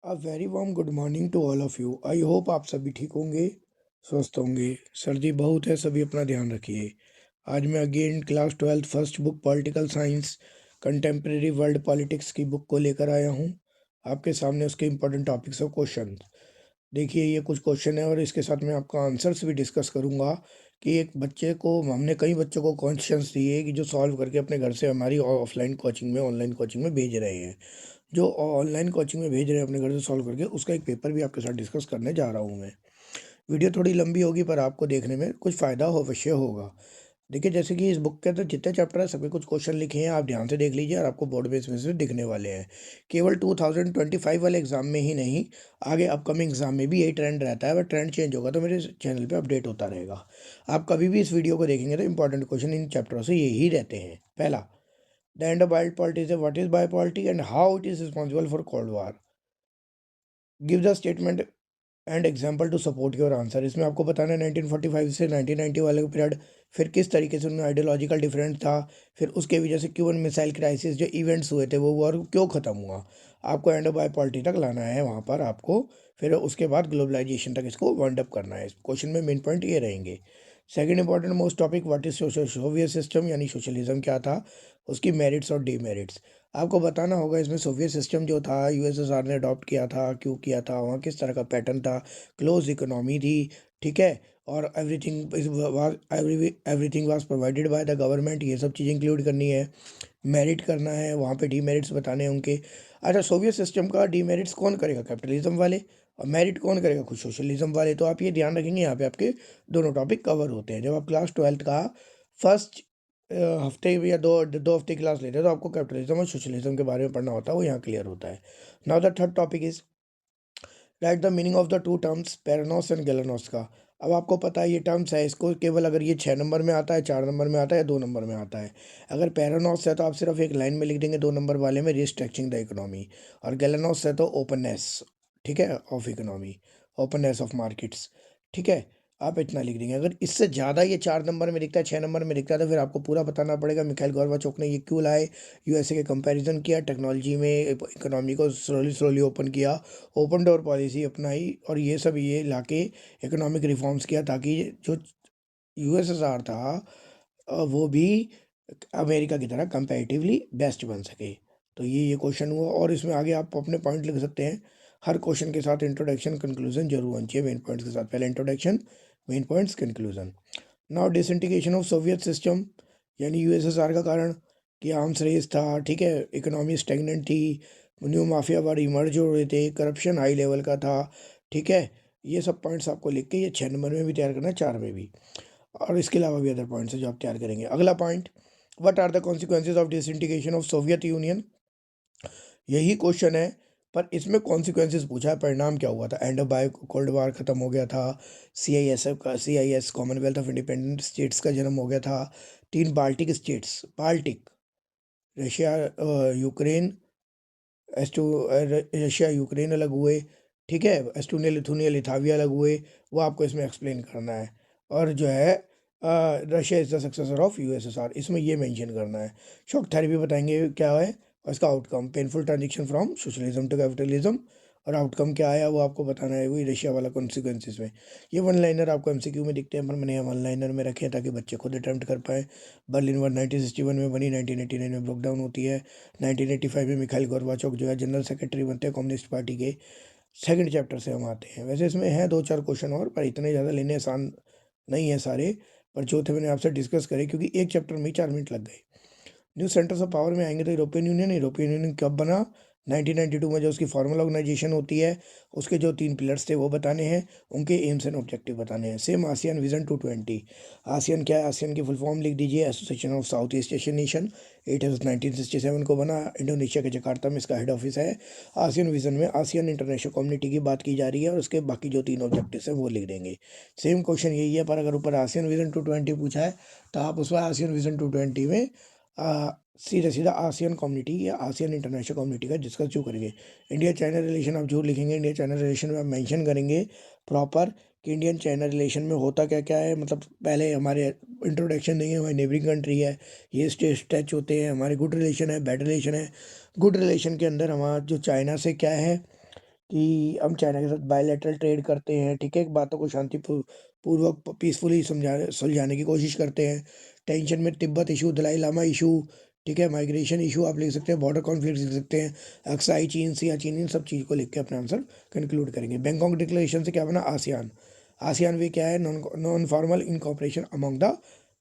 A very warm good morning to all of you. I hope आप सभी ठीक होंगे, स्वस्थ होंगे। सर्दी बहुत है, सभी अपना ध्यान रखिए। आज मैं again class 12th first book political science contemporary world politics की बुक को लेकर आया हूँ आपके सामने। उसके इम्पोर्टेंट टॉपिक्स और क्वेश्चन देखिए। ये कुछ क्वेश्चन है और इसके साथ मैं आपका आंसर्स भी डिस्कस करूंगा कि एक बच्चे को, हमने कई बच्चों को क्वेश्चंस दिए कि जो सॉल्व करके अपने घर से हमारी ऑफलाइन कोचिंग में, ऑनलाइन कोचिंग में भेज रहे हैं। जो ऑनलाइन कोचिंग में भेज रहे हैं अपने घर से सॉल्व करके, उसका एक पेपर भी आपके साथ डिस्कस करने जा रहा हूँ मैं। वीडियो थोड़ी लंबी होगी पर आपको देखने में कुछ फ़ायदा हो अवश्य होगा। देखिए, जैसे कि इस बुक के अंदर जितने चैप्टर है सभी कुछ क्वेश्चन लिखे हैं, आप ध्यान से देख लीजिए और आपको बोर्ड में इसमें से दिखने वाले हैं। केवल 2025 वाले एग्जाम में ही नहीं, आगे अपकमिंग एग्जाम में भी यही ट्रेंड रहता है। अगर ट्रेंड चेंज होगा तो मेरे चैनल पे अपडेट होता रहेगा। आप कभी भी इस वीडियो को देखेंगे तो इंपॉर्टेंट क्वेश्चन इन चैप्टरों से यही रहते हैं। पहला, the end of wild politics, what is bipolarity and how it is responsible for cold war. Give the statement and example to support your answer. इसमें आपको बताना है 1945 से 1990 वाले पीरियड, फिर किस तरीके से उनमें आइडियोलॉजिकल डिफरेंस था, फिर उसके वजह से क्यूबन मिसाइल क्राइसिस जो इवेंट्स हुए थे वो वॉर क्यों ख़त्म हुआ। आपको एंड बाय पॉलिटी तक लाना है वहाँ पर आपको, फिर उसके बाद ग्लोबलाइजेशन तक इसको वाइंड अप करना है। इस क्वेश्चन में मेन पॉइंट ये रहेंगे। Second important most topic, what is Soviet system, यानी सोशलिज्म क्या था, उसकी मेरिट्स और डीमेरिट्स आपको बताना होगा। इसमें सोवियत सिस्टम जो था यूएसएसआर ने अडॉप्ट किया था, क्यों किया था, वहाँ किस तरह का पैटर्न था, क्लोज इकोनॉमी थी, ठीक है, और everything was provided by the government. ये सब चीज़ें इंक्लूड करनी है। मेरिट करना है, वहाँ पे डीमेरिट्स बताने हैं उनके। अच्छा, सोवियत सिस्टम का डीमेरिट्स कौन करेगा, कैपिटलिज्म वाले, और मेरिट कौन करेगा, खुद सोशलिज्म वाले। तो आप ये ध्यान रखेंगे, यहाँ पे आपके दोनों टॉपिक कवर होते हैं। जब आप क्लास 12th का फर्स्ट हफ्ते या दो दो हफ्ते की क्लास लेते हैं तो आपको कैपिटलिज्म और सोशलिज्म के बारे में पढ़ना होता है, वो यहाँ क्लियर होता है। Now the third topic is right the meaning of the two terms peranos and galenos का। अब आपको पता है ये टर्म्स है, इसको केवल अगर ये 6 नंबर में आता है, 4 नंबर में आता है या 2 नंबर में आता है। अगर पेरानोस है तो आप सिर्फ एक लाइन में लिख देंगे 2 नंबर वाले में, रिस्ट्रक्चरिंग द इकोनॉमी। और गैलेनोस है तो ओपननेस, ठीक है, of economy, openness of markets, ठीक है। आप इतना लिख देंगे। अगर इससे ज़्यादा ये 4 नंबर में दिखता है, 6 नंबर में दिखता है, तो फिर आपको पूरा बताना पड़ेगा मिखाइल गोर्बाचोव ने ये क्यों लाए, यूएसए के कंपैरिजन किया, टेक्नोलॉजी में इकोनॉमी को स्लोली स्लोली ओपन किया, ओपन डोर पॉलिसी अपनाई, और ये सब ये लाके इकोनॉमिक रिफॉर्म्स किया ताकि जो यूएसएसआर था वो भी अमेरिका की तरह कंपैरेटिवली बेस्ट बन सके। तो ये क्वेश्चन हुआ, और इसमें आगे आप अपने पॉइंट लिख सकते हैं। हर क्वेश्चन के साथ इंट्रोडक्शन कंक्लूजन जरूर होना चाहिए, मेन पॉइंट्स के साथ। पहले introduction, main points, conclusion. Now disintegration of Soviet system, यानी यूएसएसआर का कारण कि आर्म्स रेस था, ठीक है, इकोनॉमी स्टेगनेंट थी, न्यू माफिया वार इमर्ज हो रहे थे, करप्शन हाई लेवल का था, ठीक है। ये सब पॉइंट्स आपको लिख के ये 6 नंबर में भी तैयार करना है, 4 में भी, और इसके अलावा भी अदर पॉइंट्स है जो आप तैयार करेंगे। अगला point, what are the consequences of disintegration of Soviet Union, यही क्वेश्चन है पर इसमें कॉन्सिक्वेंसेज पूछा है, परिणाम क्या हुआ था। End of by cold war खत्म हो गया था, CIS Commonwealth of Independent States का जन्म हो गया था, 3 Baltic states, Baltic, Russia, Ukraine, एस्टो रशिया यूक्रेन अलग हुए, ठीक है, एस्टोनिया लिथुनिया लिथाविया अलग हुए, वो आपको इसमें एक्सप्लेन करना है। और जो है Russia is the successor of USSR, इसमें ये मेंशन करना है। शॉक थेरेपी बताएंगे क्या है और इसका outcome, painful transition from socialism to capitalism, और आउटकम क्या आया वो आपको बताना है, वही रशिया वाला कॉन्सिक्वेंसेस में। ये वन लाइनर आपको एमसीक्यू में दिखते हैं पर मैंने वन लाइनर में रखे हैं ताकि बच्चे खुद अटेम्प्ट कर पाए। बर्लिन वॉर 1961 में बनी, 1989 में ब्रोक डाउन होती है, 1985 में मिखाइल गोर्बाचोव जो है जनरल सेक्रेटरी बनते हैं कम्युनिस्ट पार्टी के। सेकंड चैप्टर से हम आते हैं। वैसे इसमें हैं 2-4 क्वेश्चन और, पर इतने ज़्यादा लेने आसान नहीं है सारे, पर जो थे मैंने आपसे डिस्कस करे क्योंकि एक चैप्टर में ही 4 मिनट लग गए। न्यू सेंटर्स ऑफ पावर में आएंगे तो यूरोपियन यूनियन कब बना, 1992 में जो उसकी फॉर्मल ऑर्गेनाइजेशन होती है, उसके जो 3 पिलर्स थे वो बताने हैं, उनके एम्स एंड ऑब्जेक्टिव बताने हैं। सेम आसियान विजन 220, आसियान क्या है, आसियान की फुल फॉर्म लिख दीजिए, association of south east Asian nation, 1967 को बना, इंडोनेशिया के जकार्ता में इसका हेड ऑफिस है। आसियान विजन में आसियान इंटरनेशनल कम्युनिटी की बात की जा रही है और उसके बाकी जो 3 ऑब्जेक्टिव्स हैं वो लिख देंगे। सेम क्वेश्चन यही है, पर अगर ऊपर आसियान विजन 220 पूछा है तो आप उसमें आसियान विजन 220 में सीधा सीधा आसियान कम्युनिटी या आसियान इंटरनेशनल कम्युनिटी का डिस्कस जो करेंगे। इंडिया चाइना रिलेशन आप जो लिखेंगे, इंडिया चाइना रिलेशन में आप मेंशन करेंगे प्रॉपर कि इंडियन चाइना रिलेशन में होता क्या क्या है। मतलब पहले हमारे इंट्रोडक्शन देंगे, हमारी नेबरिंग कंट्री है, ये स्टेज टच होते हैं, हमारे गुड रिलेशन है, बैड रिलेशन है। गुड रिलेशन के अंदर हमारा जो चाइना से क्या है कि हम चाइना के साथ बायलैटरल ट्रेड करते हैं, ठीक है, बातों को पूर्वक पीसफुली सुलझाने की कोशिश करते हैं। टेंशन में तिब्बत इशू, दलाई लामा इशू, ठीक है, माइग्रेशन इशू आप लिख सकते हैं, बॉर्डर कॉन्फ्लिक्ट लिख सकते हैं, अक्साई चीन, सियाचिन, इन सब चीज़ को लिख के अपना आंसर कंक्लूड करेंगे। बैंकॉक डिक्लेरेशन से क्या बना? आसियान। आसियान वे क्या है? Non formal incorporation among the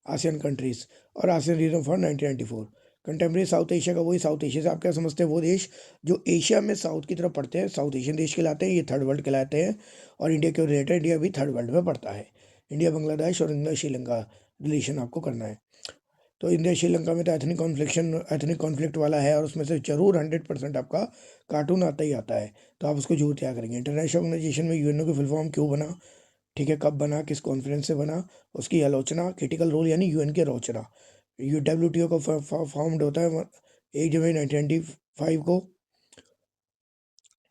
ASEAN countries, और ASEAN region for 1994। Contemporary South Asia का वही, साउथ एशिया से आप क्या समझते हैं? वो देश जो एशिया में साउथ की तरफ पड़ते हैं, साउथ एशियन देश कहलाते हैं, ये थर्ड वर्ल्ड कहलाते हैं। और इंडिया के रिलेटेड, इंडिया भी थर्ड वर्ल्ड में पड़ता है। इंडिया बांग्लादेश और इंडिया श्रीलंका रिलेशन आपको करना है। तो इंडिया श्रीलंका में तो एथनिक कॉन्फ्लिक्ट वाला है, और उसमें से जरूर 100% आपका कार्टून आता ही आता है। तो आप उसको जरूर क्या करेंगे। इंटरनेशनल ऑर्गेनाइजेशन में यूएनओ की फुल फॉर्म क्यों बना, ठीक है, कब बना, किस कॉन्फ्रेंस से बना, उसकी आलोचना, क्रिटिकल रोल यानी यूएन की आलोचना। यू डब्ल्यूटीओ का फॉर्म्ड होता है 1 जनवरी 1995 को।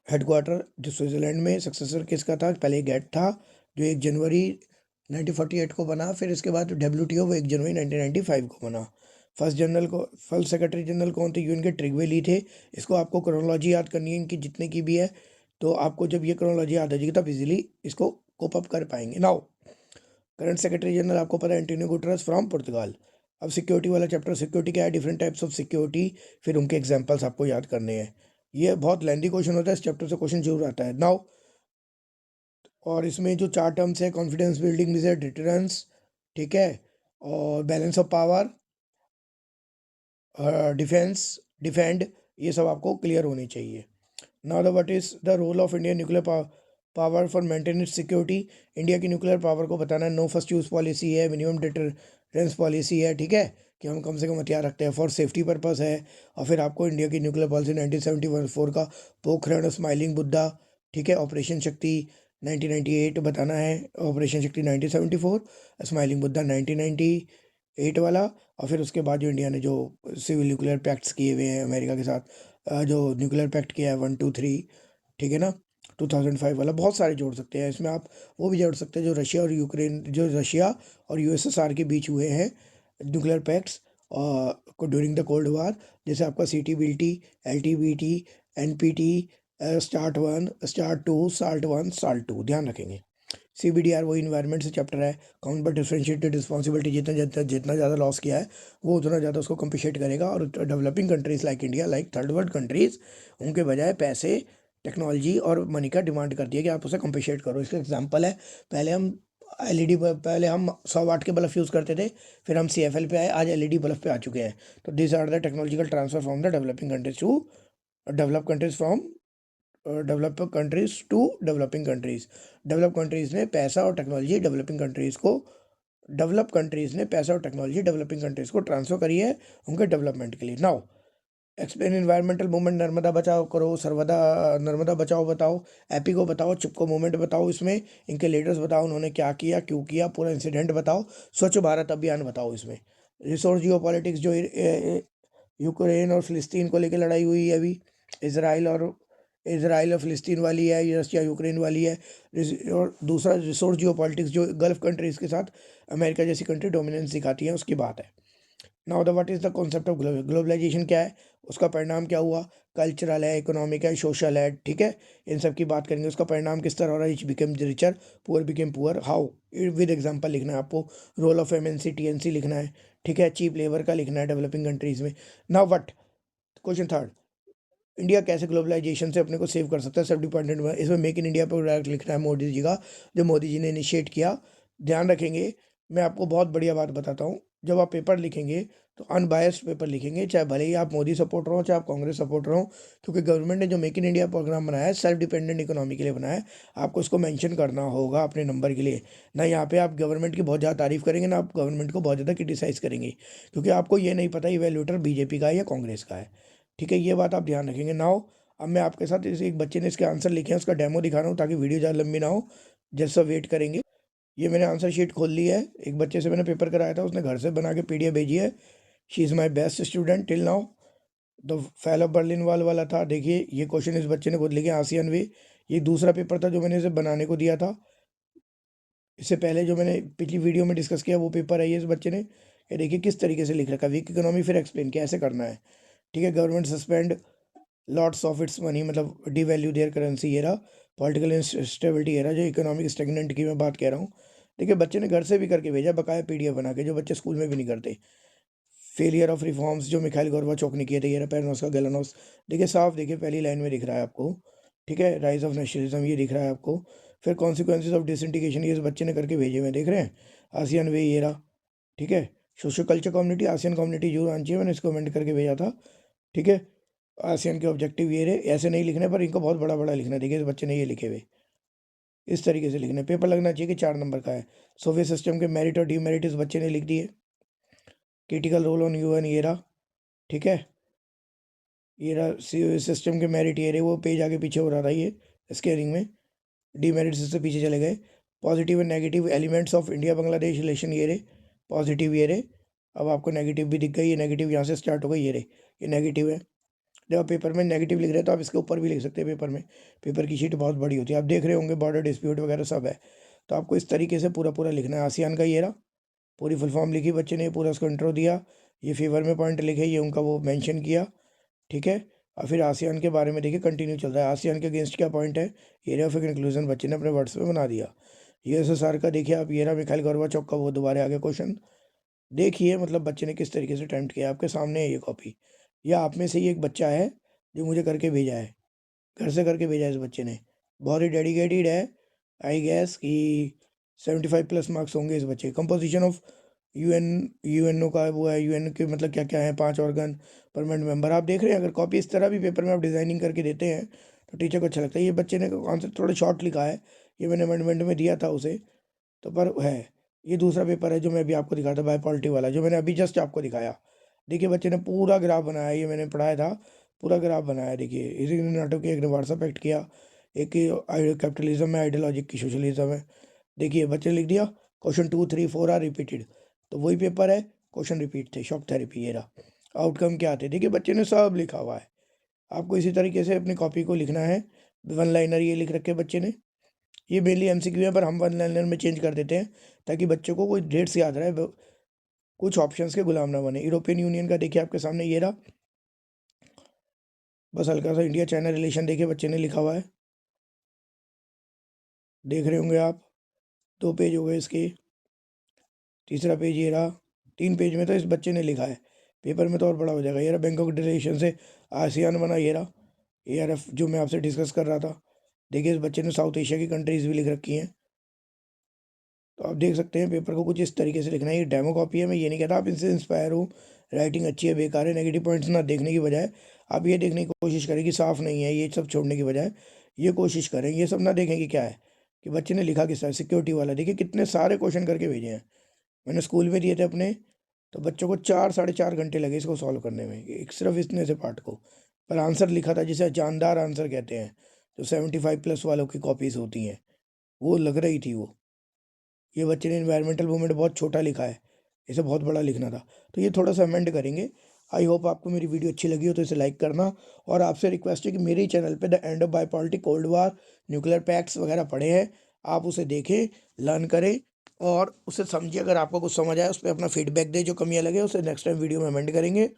हेडक्वार्टर जो स्विट्जरलैंड में, सक्सेसर किसका था? पहले गेट था जो 1 जनवरी 1948 को बना, फिर इसके बाद डब्ल्यूटीओ वो 1 जनवरी 1995 को बना। फर्स्ट सेक्रेटरी जनरल कौन थे? यूएन के ट्रिगवे ली थे। इसको आपको क्रोनोलॉजी याद करनी है इनकी जितने की भी है, तो आपको जब ये क्रोनोलॉजी याद आ जाएगी तब इजीली इसको कोप अप कर पाएंगे। नाउ करंट सेक्रेटरी जनरल आपको पता है, एंटोनियो गुटरेस फ्रॉम पुर्तगाल। अब सिक्योरिटी वाला चैप्टर, सिक्योरिटी क्या है, डिफरेंट टाइप्स ऑफ सिक्योरिटी, फिर उनके एग्जांपल्स आपको याद करने हैं। ये बहुत लेंदी क्वेश्चन होता है, इस चैप्टर से क्वेश्चन जरूर आता है। नाउ और इसमें जो चार टर्म्स है, कॉन्फिडेंस बिल्डिंग, मिजर, डिटरेंस, ठीक है, और balance of power, defence, defend, ये सब आपको क्लियर होनी चाहिए। Now the what is the role of Indian nuclear power for maintain its security. India की न्यूक्लियर पावर को बताना है। नो फर्स्ट यूज पॉलिसी है, मिनिमम डिटरेंस पॉलिसी है, ठीक है, कि हम कम से कम हथियार रखते हैं, फॉर सेफ्टी पर्पस है। और फिर आपको इंडिया की न्यूक्लियर पॉलिसी 1974 का, पोखरण, स्माइलिंग बुद्धा, ठीक है, ऑपरेशन शक्ति 1998 बताना है, ऑपरेशन शक्ति 1974, स्माइलिंग बुद्धा 1998 वाला। और फिर उसके बाद जो इंडिया ने जो सिविल न्यूक्लियर पैक्ट्स किए हुए हैं अमेरिका के साथ, जो न्यूक्लियर पैक्ट किया है 1, 2, 3, ठीक है ना, 2005 वाला, बहुत सारे जोड़ सकते हैं इसमें आप। वो भी जोड़ सकते हैं जो रशिया और यूक्रेन, जो रशिया और यूएसएसआर के बीच हुए हैं न्यूक्लियर पैक्ट्स को ड्यूरिंग द कोल्ड वार, जैसे आपका CTBT, LTBT, NPT, START 1, START 2, SALT 1, SALT 2 ध्यान रखेंगे। CBDR वो इन्वायरमेंट से चैप्टर है। काउंट पर डिफरेंशिएटेड रिस्पॉन्सिबिलिटी, जितना जितना जितना ज़्यादा लॉस किया है वो उतना ज़्यादा उसको कंपनसेट करेगा। और developing countries like India, like third world countries, उनके बजाय पैसे, टेक्नोलॉजी और मनी का डिमांड करती है कि आप उसे कंपनसेट करो। इसका एग्जांपल है, पहले हम 100 वाट के बल्ब यूज़ करते थे, फिर हम CFL पे आए, आज LED बल्ब पे आ चुके हैं। तो this are the technological transfer from the developing countries to develop countries from develop countries to developing countries. Develop countries ने पैसा और टेक्नोलॉजी डेवलपिंग कंट्रीज को ट्रांसफर करी है उनके डेवलपमेंट के लिए। Now explain environmental movement, Narmada Bachao करो, सर्वदा नर्मदा बचाओ बताओ, एपी को बताओ, चिपको मूवमेंट बताओ, इसमें इनके लीडर्स बताओ, उन्होंने क्या किया, क्यों किया, पूरा इंसिडेंट बताओ, स्वच्छ भारत अभियान बताओ इसमें। रिसोर्स जियो पॉलिटिक्स, जो यूक्रेन और फिलिस्तीन को लेकर लड़ाई हुई है अभी, इसराइल और फिलिस्तीन वाली है, ये रशिया यूक्रेन वाली है। और दूसरा रिसोर्स जियो पॉलिटिक्स, जो गल्फ कंट्रीज़ के साथ अमेरिका जैसी कंट्री डोमिनेंस दिखाती है, उसकी बात है। Now the what is the concept of globalisation क्या है, उसका परिणाम क्या हुआ, कल्चरल है, इकोनॉमिक है, सोशल है, ठीक है, इन सब की बात करेंगे। उसका परिणाम किस तरह हो रहा है, rich became richer, poor became poor, how, with example लिखना है आपको। रोल ऑफ MNC TNC लिखना है, ठीक है, चीप लेबर का लिखना है डेवलपिंग कंट्रीज में। Now what, question third, India कैसे ग्लोबलाइजेशन से अपने को सेव कर सकता है, सेल्फ डिपेंडेंट में। इसमें मेक इन इंडिया प्रोडक्ट लिखना है मोदी जी का, जो मोदी जी ने इनिशिएट किया। ध्यान रखेंगे, मैं आपको बहुत बढ़िया बात बताता हूँ, जब आप पेपर लिखेंगे तो अनबायस्ड पेपर लिखेंगे, चाहे भले ही आप मोदी सपोर्टर हो, चाहे आप कांग्रेस सपोर्टर हो, क्योंकि गवर्नमेंट ने जो मेक इन इंडिया प्रोग्राम बनाया है सेल्फ डिपेंडेंट इकोनॉमी के लिए बनाया है। आपको इसको मेंशन करना होगा अपने नंबर के लिए। ना यहाँ पे आप गवर्नमेंट की बहुत ज़्यादा तारीफ करेंगे, ना आप गवर्नमेंट को बहुत ज़्यादा क्रिटिसाइज़ करेंगे, क्योंकि आपको ये नहीं पता इवेल्यूटर बीजेपी का है या कांग्रेस का है, ठीक है, ये बात आप ध्यान रखेंगे। नाउ अब मैं आपके साथ इस एक बच्चे ने इसके आंसर लिखे हैं, उसका डेमो दिखा रहा हूँ ताकि वीडियो ज़्यादा लंबी ना हो, जैसा वेट करेंगे। ये मैंने आंसर शीट खोल ली है, एक बच्चे से मैंने पेपर कराया था, उसने घर से बना के PDF भेजी है। She is my best student till now. The fell off Berlin वाल वाला था, देखिए ये क्वेश्चन इस बच्चे ने खुद लिखे, आसियान वे। ये दूसरा पेपर था जो मैंने इसे बनाने को दिया था, इससे पहले जो मैंने पिछली वीडियो में डिस्कस किया वो पेपर है ये इस बच्चे ने। ये देखिए किस तरीके से लिख रखा है, वीक इकोनॉमी, फिर एक्सप्लेन किया ऐसे करना है, ठीक है। Government suspend lots of its money मतलब डिवैल्यू देयर करेंसी, ये रहा। पॉलिटिकल इंस्टेबिलिटी, ये रहा जो इकोनॉमिक स्टेगनेंट की मैं बात कह रहा हूँ। देखिए बच्चे ने घर से भी करके भेजा, बकाया पीडीएफ बना के, जो बच्चे स्कूल में भी नहीं करते। फेलियर ऑफ रिफॉर्म्स जो मिखाइल गोर्बाचोक ने किए थे, ये रहा पेरनोस का गैलानोस। देखिए साफ, देखिए पहली लाइन में दिख रहा है आपको, ठीक है। राइज ऑफ नेशनलिज्म ये दिख रहा है आपको। फिर कॉन्सिक्वेंसेज ऑफ डिसइंटीग्रेशन, ये इस बच्चे ने करके भेजे हुए देख रहे हैं। आसियान वे, ये रहा, ठीक है। Social culture community, ASEAN community जो आनी चाहिए, मैंने इसको कमेंट करके भेजा था, ठीक है। आसियान के ऑब्जेक्टिव ये रहे, ऐसे नहीं लिखने पर इनको बहुत बड़ा बड़ा लिखना है। देखिए इस बच्चे ने ये लिखे हुए, इस तरीके से लिखना है। पेपर लगना चाहिए कि 4 नंबर का है। सोवियत सिस्टम के मेरिट और डीमेरिट इस बच्चे ने लिख दिए। क्रिटिकल रोल ऑन यूएन, ये रहा, ठीक है। ये रहा सिस्टम के मेरिट, ये रहे। वो पेज आगे पीछे हो रहा था ये स्केलिंग में, डीमेरिट्स से पीछे चले गए। Positive and negative elements of India Bangladesh relation, ये रहे। पॉजिटिव ये रहे, अब आपको नेगेटिव भी दिख गई। ये नेगेटिव यहाँ से स्टार्ट हो गई, ये रहे, ये नेगेटिव है। जब आप पेपर में नेगेटिव लिख रहे हैं तो आप इसके ऊपर भी लिख सकते हैं पेपर में। पेपर की शीट बहुत बड़ी होती है, आप देख रहे होंगे, बॉर्डर डिस्प्यूट वगैरह सब है। तो आपको इस तरीके से पूरा पूरा लिखना है। आसियान का ये रहा, पूरी फुल फॉर्म लिखी बच्चे ने, पूरा उसको इंट्रो दिया। ये फेवर में पॉइंट लिखे, ये उनका वो मेंशन किया, ठीक है। और फिर आसियान के बारे में देखिए कंटिन्यू चल रहा है। आसियान के अगेंस्ट क्या पॉइंट है, ये रहा। फिर कंक्लूजन बच्चे ने अपने वर्ड्स में बना दिया। यूएसएसआर का देखिए आप, ये रहा मिखाइल गोर्बाचोक का वो दोबारा आगे क्वेश्चन देखिए, मतलब बच्चे ने किस तरीके से अटेम्प्ट किया। आपके सामने है ये कॉपी, या आप में से ही एक बच्चा है जो मुझे करके भेजा है, घर से करके भेजा है इस बच्चे ने। बहुत ही डेडिकेटेड है, आई गैस कि 75+ मार्क्स होंगे इस बच्चे। कंपोजिशन ऑफ यूएन, यूएनओ का वो है, यूएन के मतलब क्या क्या है, 5 ऑर्गन, परमानेंट मेंबर। आप देख रहे हैं, अगर कॉपी इस तरह भी पेपर में आप डिज़ाइनिंग करके देते हैं तो टीचर को अच्छा लगता है। ये बच्चे ने आंसर थोड़ा शॉर्ट लिखा है, ये मैंने अमेंडमेंट में दिया था उसे, तो पर है। ये दूसरा पेपर है जो मैं अभी आपको दिखाया था, बायोपॉलिटी वाला, जो मैंने अभी जस्ट आपको दिखाया। देखिए बच्चे ने पूरा ग्राफ बनाया, ये मैंने पढ़ाया था, पूरा ग्राफ बनाया। देखिए इसी नाटक के एक ने व्हाट्सअप एक्ट किया, एक कैपिटलिज्म है, आइडियोलॉजिक की सोशलिज्म है। देखिए बच्चे ने लिख दिया, क्वेश्चन 2, 3, 4 आर रिपीटेड। तो वही पेपर है, क्वेश्चन रिपीट थे। शॉक थेरेपी, ये रहा। आउटकम क्या थे, देखिए बच्चे ने सब लिखा हुआ है। आपको इसी तरीके से अपनी कॉपी को लिखना है। वन लाइनर ये लिख रखे बच्चे ने, ये मेनली एमसीक्यू है, पर हम वन लाइनर में चेंज कर देते हैं ताकि बच्चों को कोई डेट्स याद रहे, कुछ ऑप्शंस के गुलाम ना बने। यूरोपियन यूनियन का देखिए आपके सामने, ये रहा। बस हल्का सा इंडिया चाइना रिलेशन देखिए बच्चे ने लिखा हुआ है, देख रहे होंगे आप। 2 पेज हो गए इसके, तीसरा पेज ये रहा। 3 पेज में तो इस बच्चे ने लिखा है, पेपर में तो और बड़ा हो जाएगा। ये रहा, बैंकॉक रिलेशन से आसियान बना, ये रहा। ARF जो मैं आपसे डिस्कस कर रहा था। देखिए इस बच्चे ने साउथ एशिया की कंट्रीज भी लिख रखी हैं। तो आप देख सकते हैं पेपर को कुछ इस तरीके से लिखना है। ये डेमो कॉपी है, मैं ये नहीं कहता आप इनसे इंस्पायर हो, राइटिंग अच्छी है बेकार है, नेगेटिव पॉइंट्स ना देखने की बजाय आप ये देखने की कोशिश करें कि साफ़ नहीं है, ये सब छोड़ने की बजाय ये कोशिश करें, ये सब ना देखें कि क्या है, कि बच्चे ने लिखा किस तरह। सिक्योरिटी वाला देखिए कितने सारे क्वेश्चन करके भेजे हैं, मैंने स्कूल में दिए थे अपने, तो बच्चों को 4 साढ़े 4 घंटे लगे इसको सॉल्व करने में, एक सिर्फ इतने से पार्ट को। पर आंसर लिखा था जिसे जानदार आंसर कहते हैं, जो 75+ वालों की कॉपीज़ होती हैं, वो लग रही थी वो। ये बच्चे ने इन्वायरमेंटल मूवमेंट बहुत छोटा लिखा है, इसे बहुत बड़ा लिखना था, तो ये थोड़ा सा अमेंड करेंगे। आई होप आपको मेरी वीडियो अच्छी लगी हो तो इसे लाइक करना, और आपसे रिक्वेस्ट है कि मेरे ही चैनल पे the end of bipolarity, cold war, nuclear pacts वगैरह पढ़े हैं, आप उसे देखें, लर्न करें और उसे समझिए। अगर आपको कुछ समझ आए उस पर अपना फीडबैक दें, जो कमियाँ लगे उसे नेक्स्ट टाइम वीडियो में अमेंड करेंगे।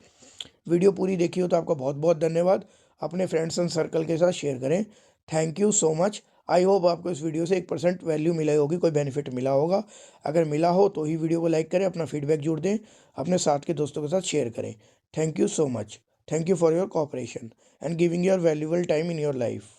वीडियो पूरी देखी हो तो आपका बहुत बहुत धन्यवाद। अपने फ्रेंड्स एंड सर्कल के साथ शेयर करें। Thank you so much. I hope आपको इस वीडियो से 1% वैल्यू मिला होगी, कोई बेनिफिट मिला होगा। अगर मिला हो तो ही वीडियो को लाइक करें, अपना फीडबैक जोड़ दें, अपने साथ के दोस्तों के साथ शेयर करें। Thank you so much. Thank you for your cooperation and giving your valuable time in your life.